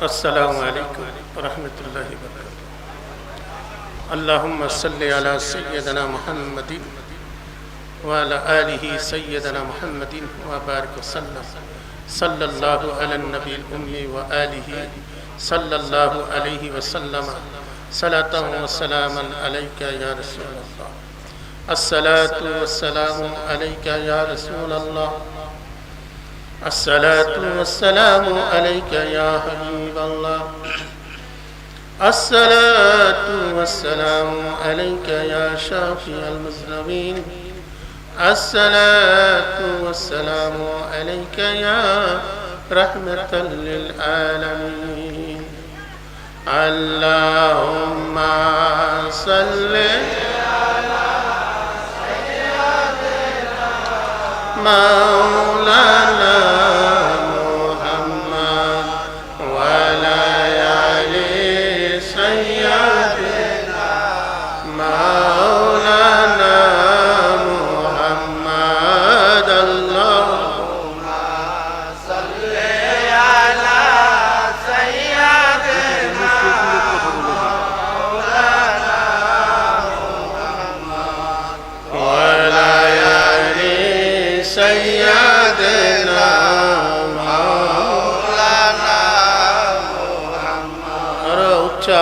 अस्सलामु अलैकुम वरहमतुल्लाहि वबरकातुहू। अल्लाहुम्मा सल्लि अला सय्यिदना मुहम्मदिन व अला आलिहि सय्यिदना मुहम्मदिन व बारिक वसल्लम सल्लल्लाहु अला नबील उम्मी व आलिहि सल्लल्लाहु अलैहि वसल्लम सलातन व सलामन अलैका या रसूलल्लाह। अस्सलातु वस्सलामु अलैका या रसूलल्लाह। अस्सलातु वस्सलामु अलैका या हबीबल्लाह। अस्सलातु वस्सलामु अलैका या शाफिअल मुज़निबीन। अस्सलातु वस्सलामु अलैका या रहमतल लिल आलमीन। अल्लाहुम्मा सल्लि अला सय्यिदिना मौलाना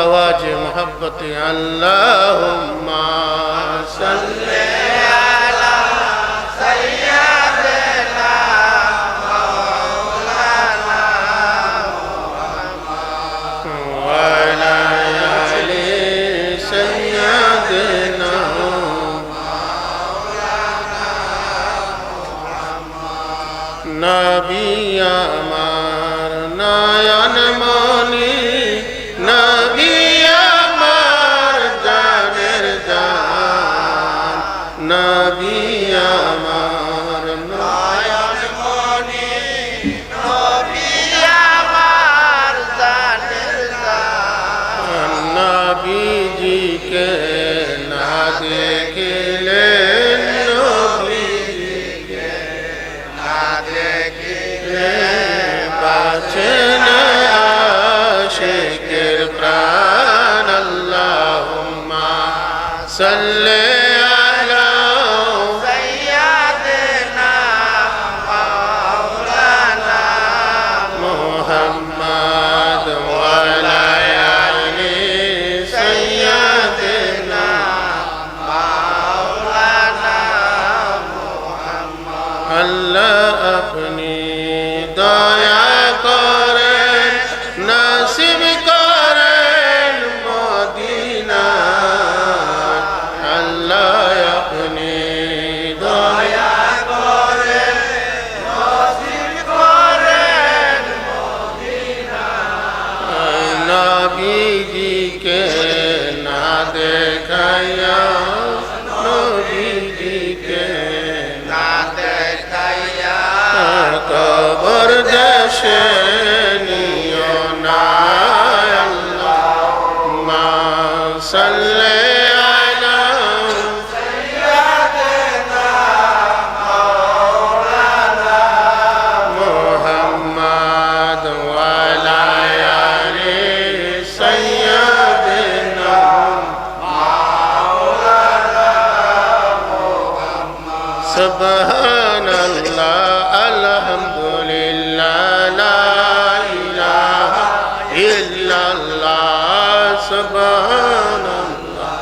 आवाज मोहब्बत अल्लाहुम्मा सल्लि अला सय्यिदिना मौलाना मुहम्मद व अला आलि सय्यिदिना मौलाना मुहम्मद। नबी আমার নয়ন মনি, নবী আমার জানের জান, নবী আমার নয়ন মনি, নবী আমার জানের জান। নবীজিকে না দেখিলে, নবীজিকে না দেখিলে বাঁচে না আশিকের প্রাণ। আল্লাহুম্মা সাল্লি আলা সাইয়্যিদিনা মাওলানা মুহাম্মদ ওয়া আলা আলি সাইয়্যিদিনা মাওলানা মুহাম্মদ। আল্লাহ আপনি দয়া করেন, নসিব করেন মদিনা। আল্লাহ আপনি দয়া করেন, নসিব করেন মদিনা। নবীজিকে না দেখাইয়া, নবীজিকে না দেখাইয়া কবর দেশে নিও না। আল্লাহুম্মা সাল্লি আলা সাইয়্যিদিনা মাওলানা মুহাম্মদ ওয়া আলা আলি সাইয়্যিদিনা মাওলানা মুহাম্মদ। সুবহানাল্লাহ আলহামদুলিল্লাহ লা ইলাহা ইল্লাল্লাহ। সুবহানাল্লাহ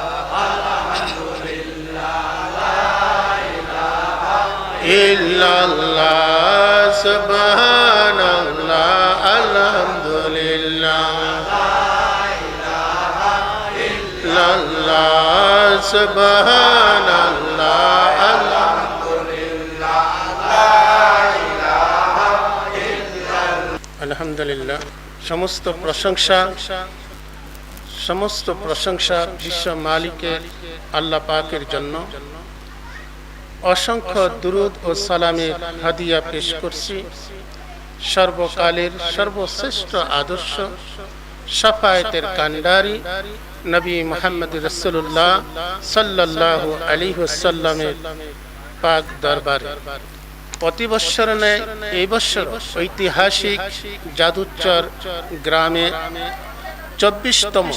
আলহামদুলিল্লাহ লা ইলাহা ইল্লাল্লাহ। সুবহানাল্লাহ আলহামদুলিল্লাহ লা ইলাহা ইল্লাল্লাহ। সুবহানাল্লাহ আলহামদুলিল্লাহ লা ইলাহা ইল্লাল্লাহ। আলহামদুলিল্লাহ। সমস্ত প্রশংসা বিশ্ব মালিকের আল্লাহ পাকের জন্য। অসংখ্য দুরূদ ও সালামের হাদিয়া পেশ করছি সর্বকালের সর্বশ্রেষ্ঠ আদর্শ শাফায়েতের কান্ডারি নবী মুহাম্মদ রাসূলুল্লাহ সাল্লাল্লাহু আলাইহি ওয়াসাল্লামের পাক দরবারে। প্রতি বৎসর নেয় এই বৎসর ঐতিহাসিক জাদুচর গ্রামে 24তম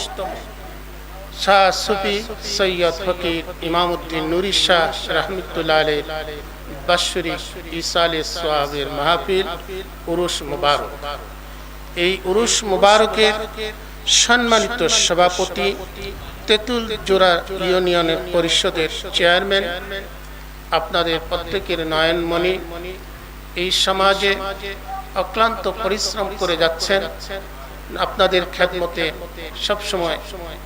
শাহ সুফি সৈয়দ ফকির ইমামউদ্দিন নুরি শাহ রহমতুল্লাহ আলাইহির বাৎসরিক ইসালে সোয়াবের মাহফিল উরুস মুবারক। এই উরুস মুবারকের সম্মানিত সভাপতি তেঁতুল জোড়া ইউনিয়নের পরিষদের চেয়ারম্যান, আপনাদের প্রত্যেকের নয়নমণি, এই সমাজে অক্লান্ত পরিশ্রম করে যাচ্ছেন, আপনাদের খেদমতে সবসময়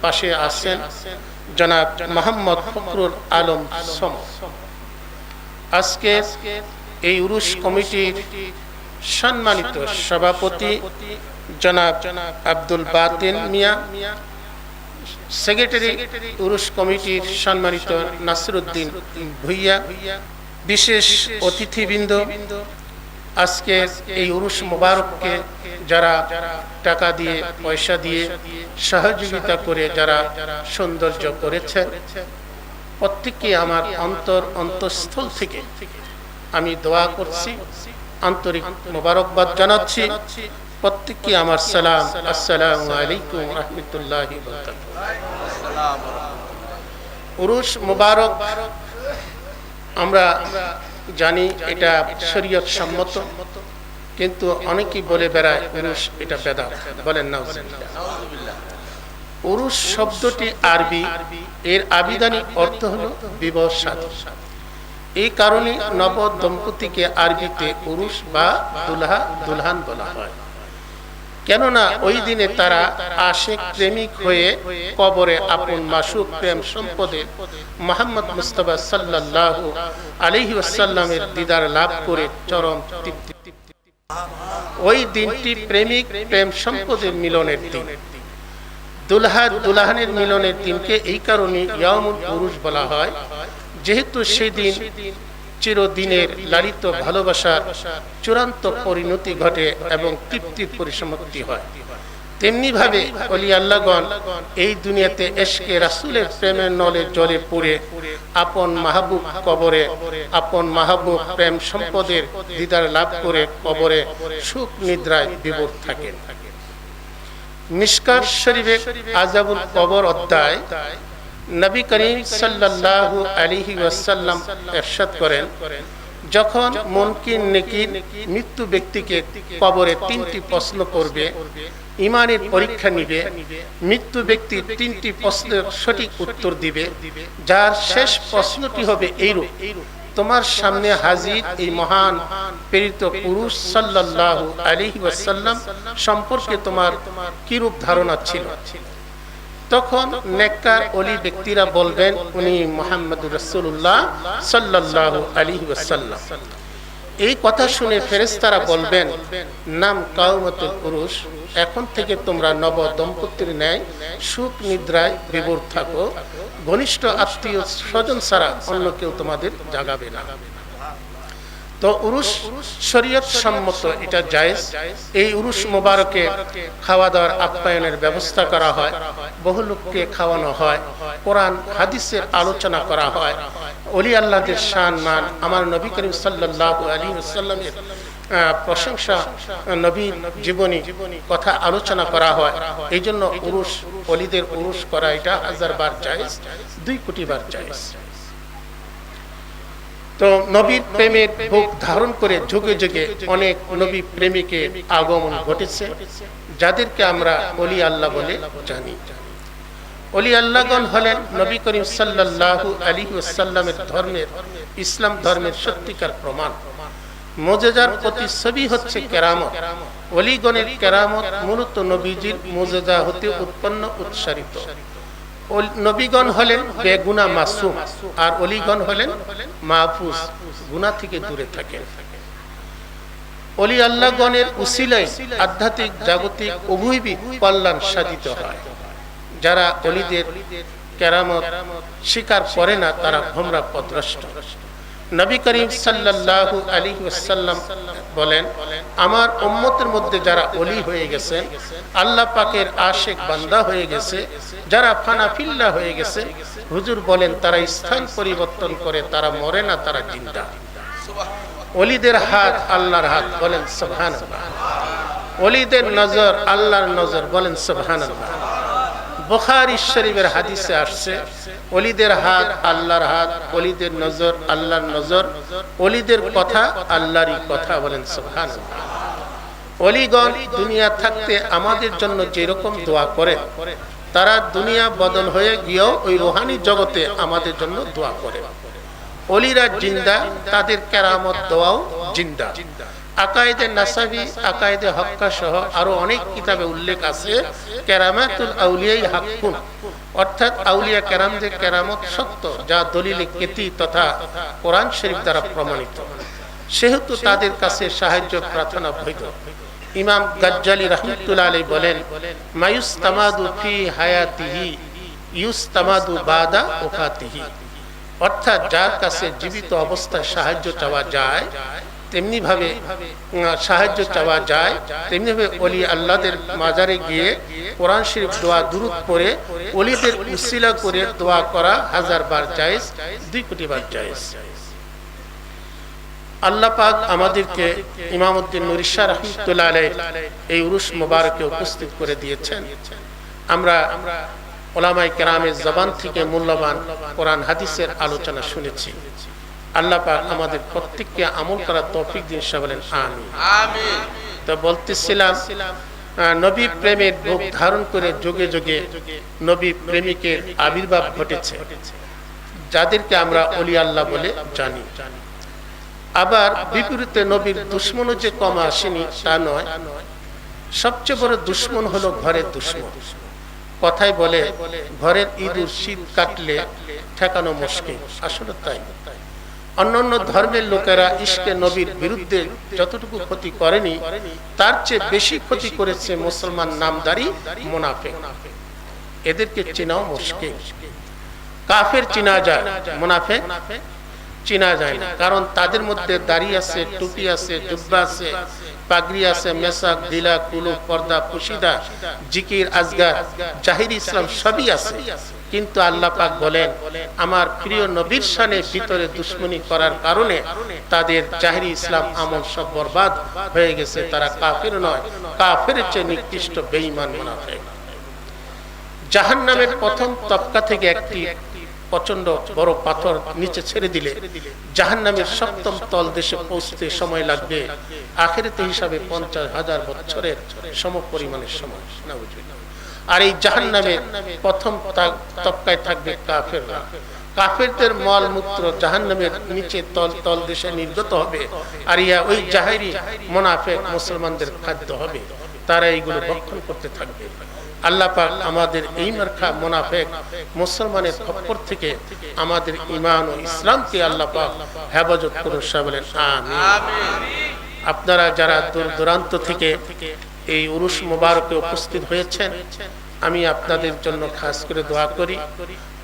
পাশে আছেন জনাব মোহাম্মদ ফখরুল আলম সমদ। আজকে এই উরুস কমিটির সম্মানিত সভাপতি জনাব আব্দুল বাতিন মিয়া, সেক্রেটারি উরুস কমিটির সম্মানিত নাসিরউদ্দিন ভুইয়া, বিশেষ অতিথিবৃন্দ, আজকে এই উরুস মুবারককে যারা টাকা দিয়ে পয়সা দিয়ে সহযোগিতা করে যারা সৌন্দর্য করেছেন, প্রত্যেককে আমার অন্তঃস্থল থেকে আমি দোয়া করছি, আন্তরিক মোবারকবাদ জানাচ্ছি। প্রত্যেককে আমার সালাম, আসসালামু আলাইকুম রাহমাতুল্লাহি ওয়া বারাকাতুহু। উরুস মুবারক আমরা জানি এটা শরীয়ত সম্মত, কিন্তু অনেকেই বলে বেড়ায় উরুস এটা বেদাত, বলেন নাউজুবিল্লাহ। উরুস শব্দটি আরবি, এর আবিধানিক অর্থ হলো বিবাহ সাধন। এই কারণে নব দম্পতিকে আরবিতে উরুস বা দুলহা দুলহান বলা হয়, কেননা ওই দিনে তারা আশিক প্রেমিক হয়ে কবরে আপন মাসুক প্রেম সম্পদে মুহাম্মদ মুস্তাফা সাল্লাল্লাহু আলাইহি ওয়াসাল্লামের দিদার লাভ করে চরম তৃপ্তি। ওই দিনটি প্রেমিক প্রেম সম্পদের মিলনের দিন। দুলহা দুলহানের মিলনের দিনকে এই কারণে ইয়াউমুল উরুস বলা হয়, যেহেতু সেই দিন চিরদিনের লালিত ভালোবাসার চূড়ান্ত পরিণতি ঘটে এবং তৃপ্তির পরিসমাপ্তি হয়। তেমনি ভাবে ওলি আল্লাহগণ এই দুনিয়াতে এশকে রাসূলের প্রেমের নলে জলে পড়ে আপন মাহবুব কবরে আপন মাহবুব প্রেম সম্পদের দিদার লাভ করে কবরে সুখ নিদ্রায় বিভোর থাকেন। মিশকাত শরীফে আযাবুল কবর অধ্যায় নবী করিম সাল্লাল্লাহু আলাইহি ওয়াসাল্লাম ইরশাদ করেন, যখন মুনকির নেকির মৃত্যু ব্যক্তিকে কবরে তিনটি প্রশ্ন করবে, ইমানের পরীক্ষা নিবে, মৃত্যু ব্যক্তি তিনটি প্রশ্নের সঠিক উত্তর দিবে, যার শেষ প্রশ্নটি হবে এইরূপ, তোমার সামনে হাজির এই মহান প্রেরিত পুরুষ সাল্লাল্লাহু আলাইহি ওয়াসাল্লাম সম্পর্কে তোমার কিরূপ ধারণা ছিল? তখন নেককার ওলি ব্যক্তিরা বলবেন, উনি মুহাম্মদুর রাসূলুল্লাহ সাল্লাল্লাহু আলাইহি ওয়াসাল্লাম। এই কথা শুনে ফেরেশতারা বলবেন, নাম কাওমাতুল উরুস, এখন থেকে তোমরা নব দম্পতির ন্যায় সুখ নিদ্রায় বিভোর থাকো, ঘনিষ্ঠ আত্মীয় স্বজন ছাড়া অন্য কেউ তোমাদের জাগাবে না। তো উরুস শরীয়ত সম্মত, এটা জায়েজ। এই উরুস মুবারকে খাওয়া দাওয়ার আপ্যায়নের ব্যবস্থা করা হয়, বহু লোককে খাওয়ানো হয়, কোরআন হাদিসের আলোচনা করা হয়, ওলি আল্লাহদের শান মান, আমার নবী করিম সাল্লাল্লাহু আলাইহি ওয়াসাল্লামের প্রশংসা, নবীর জীবনী কথা আলোচনা করা হয়। এই জন্য উরুস, ওলিদের উরুস করা এটা 1000 বার জায়েজ, 2 কোটি বার জায়েজ। তো নবীর প্রেমের ভোগ ধারণ করে যুগে যুগে অনেক নবী প্রেমিকের আগমন ঘটেছে, যাদেরকে আমরা ওলি আল্লাহ বলে জানি। ওলি আল্লাহগণ হলেন নবী করিম সাল্লাল্লাহু আলাইহি ওয়াসাল্লামের ধর্মের, ইসলাম ধর্মের সত্যিকার প্রমাণ। মুজিজার প্রতিচ্ছবি হচ্ছে কেরামত। ওলিগণের কেরামত মূলত নবীজির মুজিজা হতে উৎপন্ন উৎসারিত। নবীগণ হলেন বেগুনা মাসুম, আর ওলিগণ হলেন মাহফুজ, গুনাহ থেকে দূরে থাকেন। ওলি আল্লাহগণের উসিলায় আধ্যাত্মিক জাগতিক উভয়বিধ কল্যাণ সাধিত হয়। যারা ওলিদের কেরামত স্বীকার করে না, তারা গোমরাহ পথভ্রষ্ট। নবী করিম সাল্লাল্লাহু আলাইহি ওয়াসাল্লাম বলেন, আমার উম্মতের মধ্যে যারা ওলি হয়ে গেছে, আল্লাহ পাকের আশিক বান্দা হয়ে গেছে, যারা ফানা ফিল্লাহ হয়ে গেছে, হুজুর বলেন তারা স্থান পরিবর্তন করে, তারা মরে না, তারা জিন্দা। ওলিদের হাত আল্লাহর হাত, বলেন সুবহানাল্লাহ। ওলিদের নজর আল্লাহর নজর, বলেন সুবহানাল্লাহ। বুখারী শরীফের হাদিসে আসছে ওলিদের হাত আল্লাহর হাত, ওলিদের নজর আল্লাহর নজর, ওলিদের কথা আল্লাহরই কথা, বলেন সুবহানাল্লাহ। ওলিগণ দুনিয়া থাকতে আমাদের জন্য যেরকম দোয়া করেন, তারা দুনিয়া বদল হয়ে গিয়েও ওই রূহানি জগতে আমাদের জন্য দোয়া করে। ওলিরা জিন্দা, তাদের কেরামত দোয়াও জিন্দা। আকায়েদে নাসাবি, আকায়েদে হক্কা সহ আরো অনেক কিতাবে উল্লেখ আছে কেরামাতুল আউলিয়াই হাক্কুন, অর্থাৎ আউলিয়া কেরামদের কেরামত সত্য, যা দলিলে কেতি তথা কোরআন শরীফ দ্বারা প্রমাণিত। সেহেতু তাদের কাছে সাহায্য প্রার্থনা বৈধ। ইমাম গাজ্জালি রাহমাতুল্লাহ আলাইহি বলেন, মায়ুস্তামাদু ফি হায়াতিহি ইউস্তামাদু বাদা ওফাতিহি, অর্থাৎ যার কাছে জীবিত অবস্থায় সাহায্য চাওয়া যায় তেমনি ভাবে সাহায্য চাওয়া যায়, তেমনি ভাবে ওলি আল্লাহদের মাজারে গিয়ে কোরআন শরীফ দোয়া দুরূদ পড়ে ওলিদের উসিলা করে দোয়া করা 1000 বার জায়েজ, 2 কোটি বার জায়েজ। আল্লাহ পাক আমাদেরকে ইমামউদ্দিন নুরী শাহ রাহমাতুল্লাহ আলাইহি এই উরুস মুবারকে উপস্থিত করে দিয়েছেন। আমরা উলামায়ে কেরামের জবান থেকে মূল্যবান কোরআন হাদিসের আলোচনা শুনেছি। আল্লাহ পাক আমাদের প্রত্যেককে আমল করার তৌফিক দিন, সবাই বলেন আমিন। আমিন। তো বলতেছিলাম, নবী প্রেমের রূপ ধারণ করে যুগে যুগে নবী প্রেমিকের আবির্ভাব ঘটেছে, যাদেরকে আমরা ওলি আল্লাহ বলে জানি। আবার বিপরীতে নবীর দুশমনও যে কম আসেনি তা নয়। সবচেয়ে বড় দুশমন হলো ঘরের দুশমন। কথায় বলে ঘরের ইঁদুর শীত কাটলে ঠেকানো মুশকিল, আসলে তাই। অন্যান্য ধর্মের লোকেরা ইশকে নবীর বিরুদ্ধে যতটুকু ক্ষতি করেনি, তার চেয়ে বেশি ক্ষতি করেছে মুসলমান নামদারি মুনাফিক। এদেরকে চেনাও মুশকিল। কাফের চিনা যায়, মুনাফিক চিনা যায় না, কারণ তাদের মধ্যে দাড়ি আছে, টুপি আছে, জুব্বা আছে, পাগড়ি আছে, মেসাক, দিলা, কুলু, পর্দা, পুশিদা, জিকির, আজগার, জাহিরি ইসলাম সবই আছে। কিন্তু আল্লাহ পাক বলেন, আমার প্রিয় নবীর শানে ভিতরে দুশমনি করার কারণে তাদের জাহিরি ইসলাম আমল সব বরবাদ হয়ে গেছে। তারা কাফির নয়, কাফের চেয়ে নিকৃষ্ট বেঈমান মুনাফিক। জাহান্নামের প্রথম তবকা থেকে একটি প্রচন্ড বড় পাথর নিচে ছেড়ে দিলে জাহান্নামের সপ্তম তল দেশে পৌঁছতে সময় লাগবে আখিরাতে হিসাবে 50,000 বছরের সমপরিমাণের সময়। আর এই জাহান্নামের প্রথম তবকায় থাকবে কাফেররা। কাফেরদের মল মূত্র জাহান্নামের নিচে তল দেশে নির্গত হবে, আর ইয়া ওই জাহেরি মুনাফিক মুসলমানদের খাদ্য হবে। তারা এইগুলো ভক্ষণ করতে থাকবে। আল্লাহ পাক আমাদের এই মার্কা মুনাফিক মুসলমানের খপ্পর থেকে আমাদের ঈমান ও ইসলামকে আল্লাহ পাক হেফাজত করুন, সবাই বলেন আমিন। আপনারা যারা দূর দূরান্ত থেকে এই উরুস মুবারকে উপস্থিত হয়েছেন, আমি আপনাদের জন্য খাস করে দোয়া করি,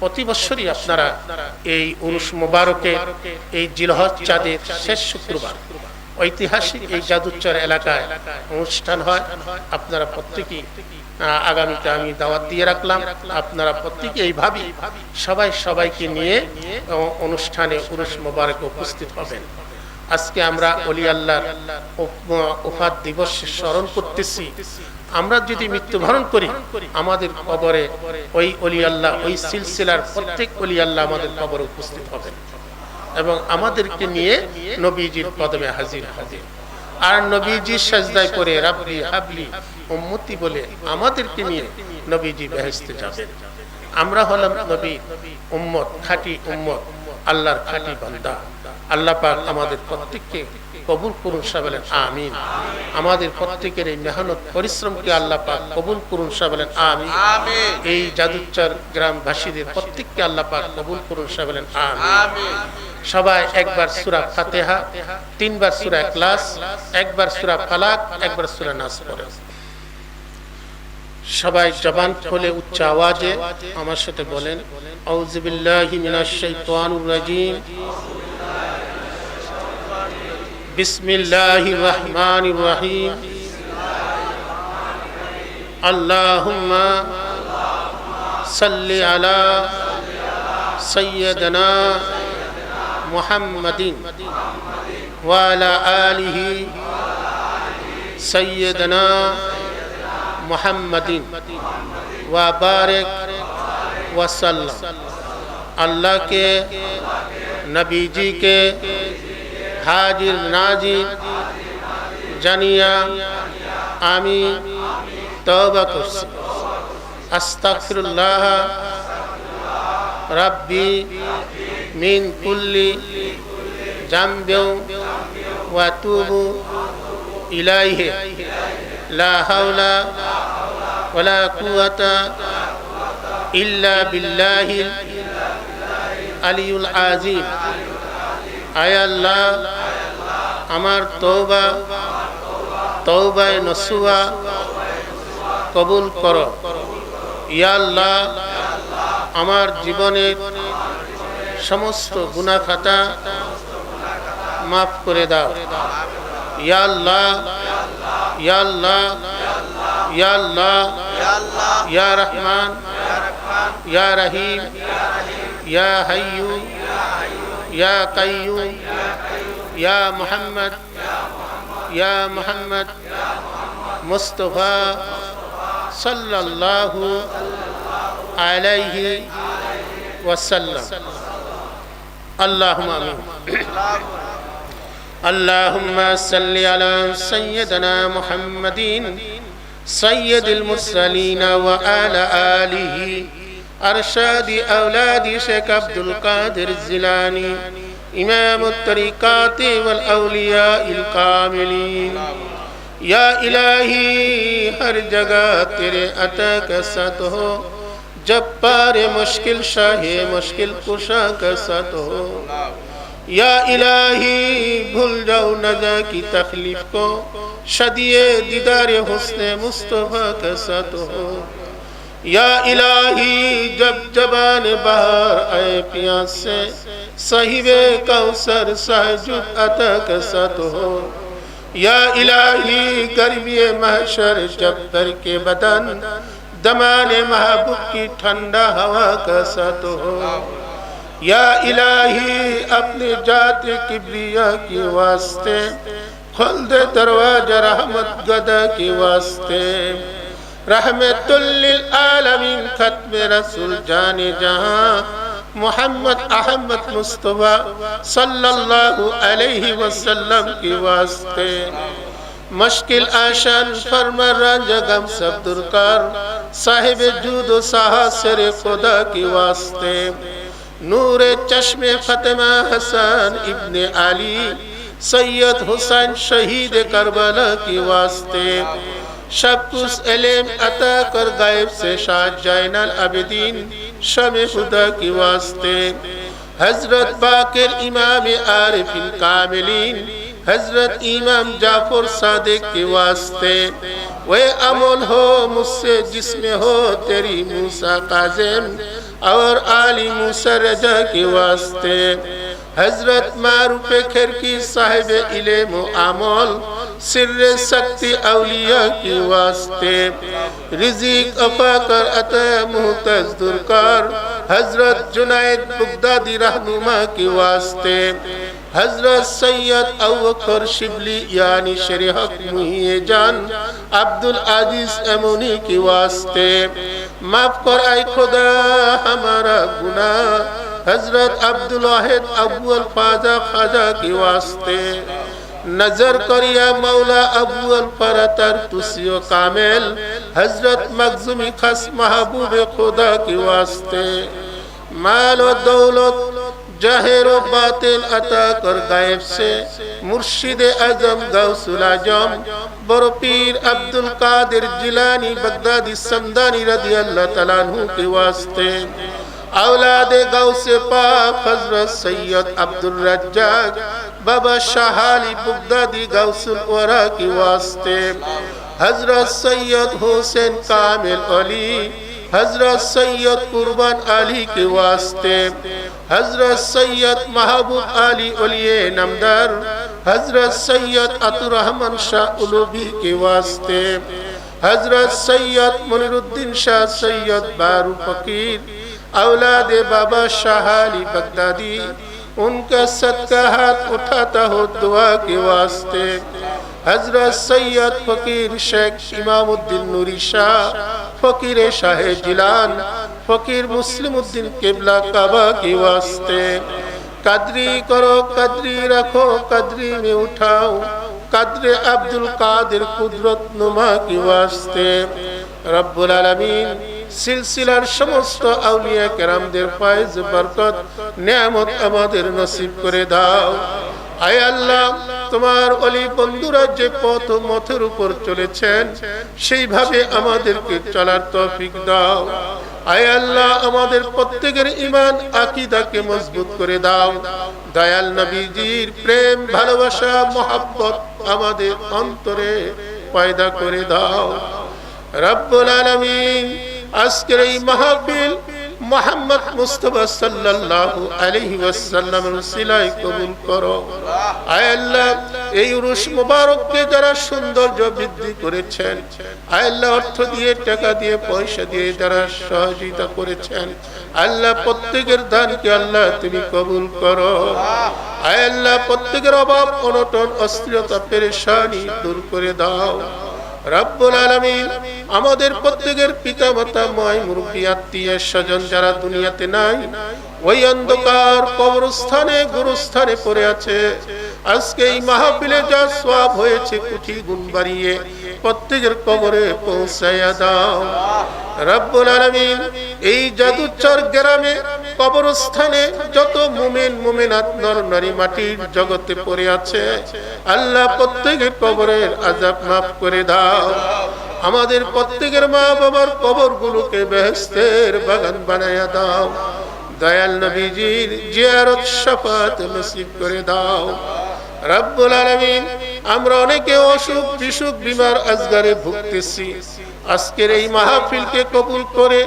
প্রতি বছরই আপনারা এই উরুস মুবারকে এই জিলহজ চাঁদের শেষ শুক্রবার ঐতিহাসিক এই জাদুচর এলাকায় অনুষ্ঠান হয়। আপনারা প্রত্যেকেই আগামীতে আমি দাওয়াত দিয়ে রাখলাম, আপনারা প্রত্যেকে এইভাবেই সবাইকে নিয়ে অনুষ্ঠানে উরুস মুবারকে উপস্থিত হবেন। আজকে আমরা ওলি আল্লাহর ওফাত দিবস স্মরণ করতেছি। আমরা যদি মৃত্যুবরণ করি, আমাদের কবরে ওই ওলি আল্লাহ, ওই সিলসিলার প্রত্যেক ওলি আল্লাহ আমাদের কবরে উপস্থিত হবেন এবং আমাদেরকে নিয়ে নবীজির কদমে হাজির হবে। আর নবীজি সাজদায় পড়ে রাব্বি হাবলি উম্মতি বলে আমাদেরকে নিয়ে নবীজি বেহেশতে যাবেন। আমরা হলাম নবীর উম্মত, খাঁটি উম্মত, আল্লাহর খাঁটি বান্দা। আল্লাহ পাক আমাদের প্রত্যেককে কবুল করুন, সবাই বলেন আমিন। আমাদের প্রত্যেকের এই মেহনত পরিশ্রমকে আল্লাহ পাক কবুল করুন, সবাই বলেন আমিন। এই জাদুচর গ্রামবাসীদের প্রত্যেককে আল্লাহ পাক কবুল করুন, সবাই বলেন আমিন। সবাই একবার সূরা ফাতিহা, 3 বার সূরা ইখলাস, 1 বার সূরা ফালাক, 1 বার সূরা নাস পড়েন। সবাই জবান খুলে উচ্চ আওয়াজে আমার সাথে বলেন, আউযু বিল্লাহি মিনাশ শাইতানির রাজীম, বিসমিল্লাহির রহমানির রহিম, আল্লাহুম্মা সাল্লি আলা সাইয়্যিদিনা মুহাম্মাদিন वाला आलिहि सय्यदना मुहम्मदिन व बारिक वसल्लम। अल्लाह के नबी जी के हाजिर नाजिर जानिया आमी तौबा करছি। আস্তাগফিরুল্লাহ रब्बी मिन कुल्ली जाम्बिन व अतूबु इलैहि ला हौला वला कुव्वता इल्ला बिल्लाहिल अलियुल आज़ीम। आय अल्लाह আমার তওবা তওবায়ে নসুহা কবুল করো। ইয়া আল্লাহ আমার জীবনের সমস্ত গুনাহ খাতা মাফ করে দাও। ইয়া আল্লাহ ইয়া আল্লাহ ইয়া আল্লাহ ইয়া রহমান ইয়া রহিম ইয়া হাইয়্যু ইয়া কাইয়্যুম ইয়া মুহাম্মদ ইয়া মুহাম্মদ মুস্তাফা সাল্লাল্লাহু আলাইহি ওয়াসাল্লাম। আল্লাহুম্মা আমিন। আল্লাহুম্মা সাল্লি আলা সাইয়্যিদিনা মুহাম্মাদিন সাইয়্যিদিল মুরসালিন ওয়া আলা আলিহি আরশাদি আওলাদি শেখ আব্দুল কাদের জিলানী ইমামুত তরিকাতি ওয়াল আউলিয়াইল কামিলিন। या इलाही हर जगह तेरे अता का साथ हो, जब पारे मुश्किल शाहे मुश्किल कुशा का साथ हो। या इलाही भूल जाओ नजा की तकलीफ को, शदिये दीदारे हुस्ने मुस्तफा का साथ हो। या इलाही जब जबान बाहर आए प्यास से, साहिबे कौसर साजुद अता का साथ हो। या इलाही गर्मी महशर जब दर के बदन दमाने महबूब की ठंडा हवा का साथ हो। या इलाही अपने जात किबरिया की वास्ते खोल दे दरवाजा रहमत गदा की वास्ते। रहमतुल लिल आलमीन खत्म रसूल जाने जहां मोहम्मद अहमद मुस्तफा सल्लल्लाहु अलैहि वसल्लम के वास्ते। मुश्किल आशान फरमा रंजगम सब दुरकार साहिब जूदो साहा सरे खुदा के वास्ते। नूरे चश्मे फतेमा हसन इब्ने अली सैयद हुसैन शहीद करबला के वास्ते। सब कुछ इल्म अता कर गायब से शाह जैनल आबिदीन शमे खुदा की वास्ते। हजरत बाकिर इमाम आरिफिन कामिलीन हजरत इमाम जाफर सादिक के वास्ते। वे अमल हो मुझसे जिसमें हो तेरी मूसा काज़िम और आली मूसा रजा के वास्ते। हजरत मारूफ खिरकी साहिब इल्म व अमल सिर्र शक्ति औलिया की वास्ते। रिज़िक अफ़ा कर अता मुहतज दुरकार हजरत जुनैद बगदादी रहनुमा की वास्ते। हजरत सैयद अबूबकर शिबली यानी शेर हक मुहिए जान अब्दुल अजीज अमोनी की वास्ते। माफ कर आए खुदा हमारा गुनाह हजरत अब्दुल वाहिद अव्वल ख्वाजा ख्वाजा की वास्ते। नजर करिया मौला अव्वल फरतर तुसियो कामिल हजरत मखज़ूमी खस महबूब खुदा की वास्ते। माल व दौलत जाहिर व बातिन अता कर गायब से मुर्शिद आजम गौसुल आजम बड़ो पीर अब्दुल कादिर जिलानी बगदादी समदानी रदियल्लाहु तआला अन्हु के वास्ते। औलाद गौसे पाक हजरत सैयद अब्दुल रज्जाक बाबा शाहाली बगदादी गौसुल वरा की वास्ते। हजरत सैयद हुसैन कामिल अली हजरत सैयद कुर्बान अली के वास्ते। हजरत सैयद महबूब अली ओलिए नमदार हजरत सैयद अतुर रहमान शाह उलूबी के वास्ते। हजरत सैयद मुनीरुद्दीन शाह सैयद बारू फकीर औलाद बाबा शाह अली बगदादी उनका सदका हाथ उठाता हो दुआ के वास्ते। हजरत सैयद फकीर शेख इमामुद्दीन नूरी शाह, फकीर शाह जिलान, फकीर मुस्लिम उद्दीन केबला काबा के वास्ते। कदरी करो, कदरी रखो, कदरी में उठाओ, कद्रे अब्दुल कादिर कुदरत नुमा के वास्ते। रब्बुल आलमीन सिलसिलार समस्त আউলিয়া কেরামদের ফয়েজ বরকত নিয়ামত আমাদের নসিব করে দাও। আয় আল্লাহ, তোমার ওলি বন্ধুরা যে পথ মথের উপর চলেছেন সেইভাবে আমাদেরকে চলার তৌফিক দাও। আয় আল্লাহ, আমাদের প্রত্যেকের ঈমান আকীদাকে মজবুত করে দাও। দয়াল নবীজির প্রেম ভালোবাসা মহব্বত আমাদের অন্তরে পয়দা করে দাও। রব্বুল আলামিন আজকের এই মাহফিল মুহাম্মদ মুস্তাফা সাল্লাল্লাহু আলাইহি ওয়াসাল্লামের উসিলায় কবুল করো। আয় আল্লাহ, এই উরুস মুবারককে যারা সৌন্দর্য বৃদ্ধি করেছেন, আয় আল্লাহ অর্থ দিয়ে, টাকা দিয়ে, পয়সা দিয়ে যারা সহযোগিতা করেছেন, আল্লাহ প্রত্যেকের দানকে আল্লাহ তুমি কবুল করো। আয় আল্লাহ, প্রত্যেকের অভাব অনটন অস্থিরতা পেরেশানি দূর করে দাও। রব্বুল আলামিন আমাদের প্রত্যেকের পিতা মাতা ময় মুরব্বি আত্মীয় স্বজন যারা দুনিয়াতে নাই, ওই অন্ধকার কবরস্থানে গুরুস্থানে পড়ে আছে, আজকে এই মাহফিলে যা সওয়াব হয়েছে কোটি গুণ বাড়িয়ে প্রত্যেকের কবরে পৌঁছায়া দাও। রব্বুল আলামিন এই জাদুচর গ্রামে কবরস্থানে যত মুমিন মুমিনাত নর নারী মাটির জগতে পড়ে আছে, আল্লাহ প্রত্যেকের কবরের আযাব মাফ করে দাও। আমাদের প্রত্যেকের মা বাবার কবরগুলোকে বেহেশতের বাগান বানায়া দাও। দয়াল নবীজির জিয়ারত শাফাত নসিব করে দাও। রব্বুল আলামিন আমরা অনেকে অসুখ বিসুখ বিমার আজগারে ভুগতেছি, আজকের এই মাহফিলকে কবুল করে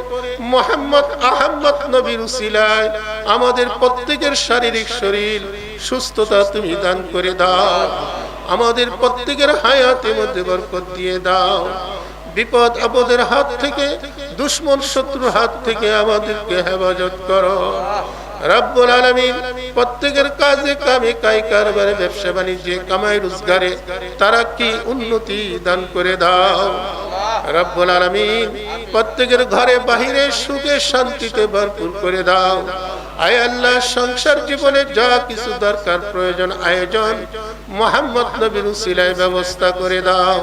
মুহাম্মদ আহমদ নবীর উসিলায় আমাদের প্রত্যেকের শারীরিক শরীর সুস্থতা তুমি দান করে দাও। আমাদের প্রত্যেকের হায়াতের মধ্যে বরকত দিয়ে দাও। বিপদ আপদের হাত থেকে, দুশমন শত্রুর হাত থেকে আমাদেরকে হেফাজত করো। রব্বুল আলামিন প্রত্যেকের কাজে কামে কাই কারবারে ব্যবসা বাণিজ্যে কামাই রোজগারে তারাক্কি উন্নতি দান করে দাও। রব্বুল আলামিন প্রত্যেকের ঘরে বাহিরে সুখে শান্তিতে ভরপুর করে দাও। আয় আল্লাহ, সংসার জীবনে যা কিছু দরকার প্রয়োজন আয়োজন মুহাম্মদ নবীর উসিলায় ব্যবস্থা করে দাও।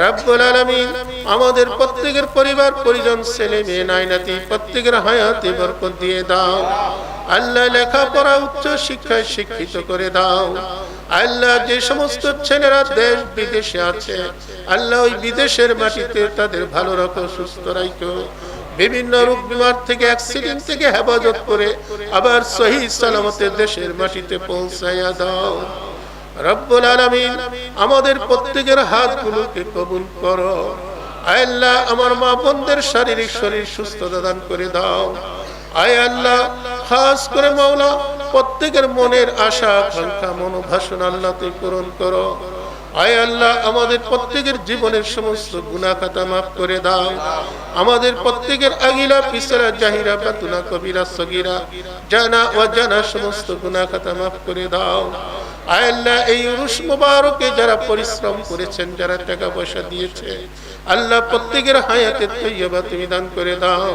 রব্বুল আলামিন আমাদের প্রত্যেকের পরিবার পরিজন ছেলে মেয়ে নাই নাতি প্রত্যেকের হায়াতে বরকত দিয়ে দাও। আল্লাহ লেখাপড়া উচ্চ শিক্ষায় শিক্ষিত করে দাও। আল্লাহ যে সমস্ত ছেলেরা দেশ বিদেশে আছে, আল্লাহ ওই বিদেশের মাটিতে তাদের ভালো রাখো, সুস্থ রাখো, বিভিন্ন রোগ বিমার থেকে অ্যাক্সিডেন্ট থেকে হেফাজত করে আবার সহি সালামতে দেশের মাটিতে পৌঁছায়া দাও। রব্বুল আলামিন আমাদের প্রত্যেকের হাতগুলোকে কবুল করো। আল্লাহ আমার মা বোনদের শারীরিক শরীর সুস্থতা দান করে দাও। আয় আল্লাহ, খাস করে মাওলা প্রত্যেকের মনের আশা আকাঙ্ক্ষা মনোবাসনা আল্লাহ তুমি পূরণ করো। আয় আল্লাহ, আমাদের প্রত্যেকের জীবনের সমস্ত গুনাহ খাতা মাফ করে দাও। আমাদের প্রত্যেকের আগিলা পিছরা জাহিরা বাতুনা কবিরা সগীরা জানা অজানা সমস্ত গুনাহ খাতা মাফ করে দাও। আয় আল্লাহ, এই উরুস মুবারকে যারা পরিশ্রম করেছেন, যারা টাকা পয়সা দিয়েছে, আল্লাহ প্রত্যেকের হায়াতে তৈয়বা তুমি দান করে দাও।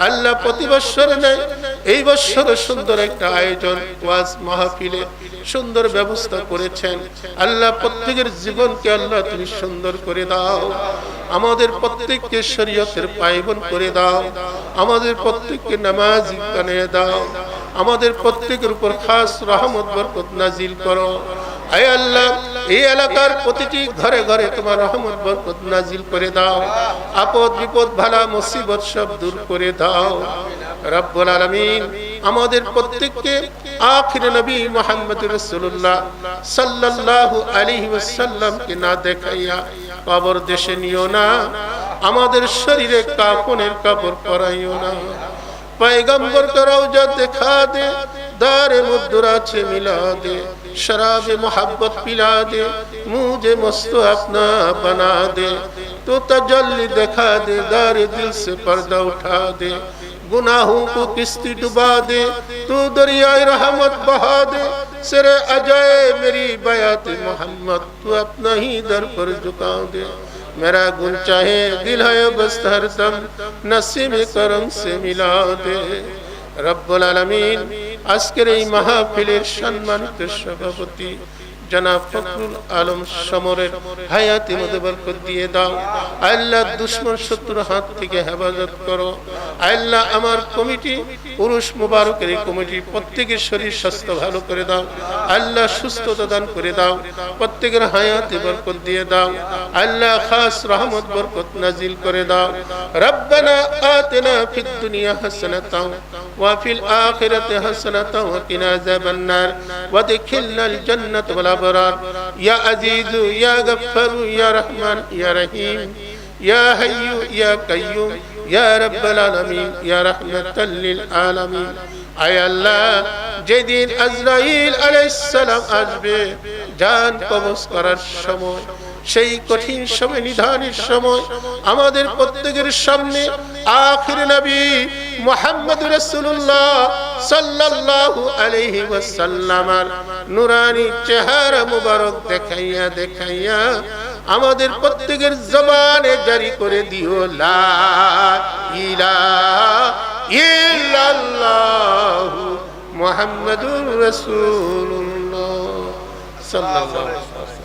আল্লাহ প্রতি বৎসরে নেয় এই বৎসর সুন্দর একটা আয়োজন ওয়াজ মাহফিলে সুন্দর ব্যবস্থা করেছেন। আল্লাহ প্রত্যেকের জীবনকে আল্লাহ তুমি সুন্দর করে দাও। আমাদের প্রত্যেককে শরীয়তের পায়বন করে দাও। আমাদের প্রত্যেককে নামাজি বানিয়ে দাও। আমাদের প্রত্যেকের উপর খাস রহমত বরকত নাজিল করো। আয় আল্লাহ, এই এলাকার প্রতিটি ঘরে ঘরে তোমার রহমত বরকত নাজিল করে দাও। আপদ বিপদ ভালা মুসিবত সব দূর করে দাও। রব্বুল আলামিন আমাদের প্রত্যেককে আখির নবী মুহাম্মদ রাসূলুল্লাহ সাল্লাল্লাহু আলাইহি ওয়াসাল্লামকে না দেখাইয়া কবর দেশে নিও না। আমাদের শরীরে কাফনের কাপড় পরাইও না। पैगंबर का रौजा दिखा दे, दारे मुद्दरा से मिला दे, शराब मोहब्बत पिला दे, मुझे मस्त अपना बना दे, तो तजल्ली दिखा दे, दारे दिल से पर्दा उठा दे, गुनाहों को किश्ती डुबा दे, तू दरियाए रहमत बहा दे। सिरे अजाए मेरी बयात मोहम्मद, तू अपना ही दर पर झुका दे। मेरा गुल चाहे दिल है बस हरदम, नसीब करम से मिला दे। रब्बुल आलमीन আজকের এই মাহফিলের সম্মানিত সভাপতি জনাব ফখরুল আলম সমরের হায়াতে মধ্যে বরকত দিয়ে দাও। আল্লাহ দুশমন শত্রুর হাত থেকে হেফাজত করো। আল্লাহ আমার কমিটি পুরুষ মুবারকের এই কমিটি প্রত্যেকের শরীর স্বাস্থ্য ভালো করে দাও। আল্লাহ সুস্থতা দান করে দাও। প্রত্যেকের হায়াতে বরকত দিয়ে দাও। আল্লাহ খাস রহমত বরকত নাজিল করে দাও। রব্বানা আতিনা ফিদ দুনিয়া হাসানাতাও ওয়া ফিল আখিরাতি হাসানাতাও ওয়া কিনা আযাবান নার ওয়া আদখিলনাল জান্নাত ওয়াল আবরার ইয়া আজিজু ইয়া গফফারু ইয়া রহমান ইয়া রহিম ইয়া হাইয়্যু ইয়া কাইয়্যুম ইয়া রাব্বাল আলামিন ইয়া রাহমাতাল লিল আলামিন। আয় আল্লাহ, যেদিন আজরাইল আলাইহিস সালাম আসবে জান কবজ করার সময়, সেই কঠিন সময় নিধানের সময় আমাদের প্রত্যেকের সামনে আখির নবী মুহাম্মদ রাসূলুল্লাহ সাল্লাল্লাহু আলাইহি ওয়াসাল্লামের নূরানী চেহারা মুবারক দেখাইয়া দেখাইয়া আমাদের প্রত্যেকের জবানে জারি করে দিও লা ইলাহা ইল্লাল্লাহু মুহাম্মাদুর রাসূলুল্লাহ সাল্লাল্লাহু আলাইহি ওয়াসাল্লাম।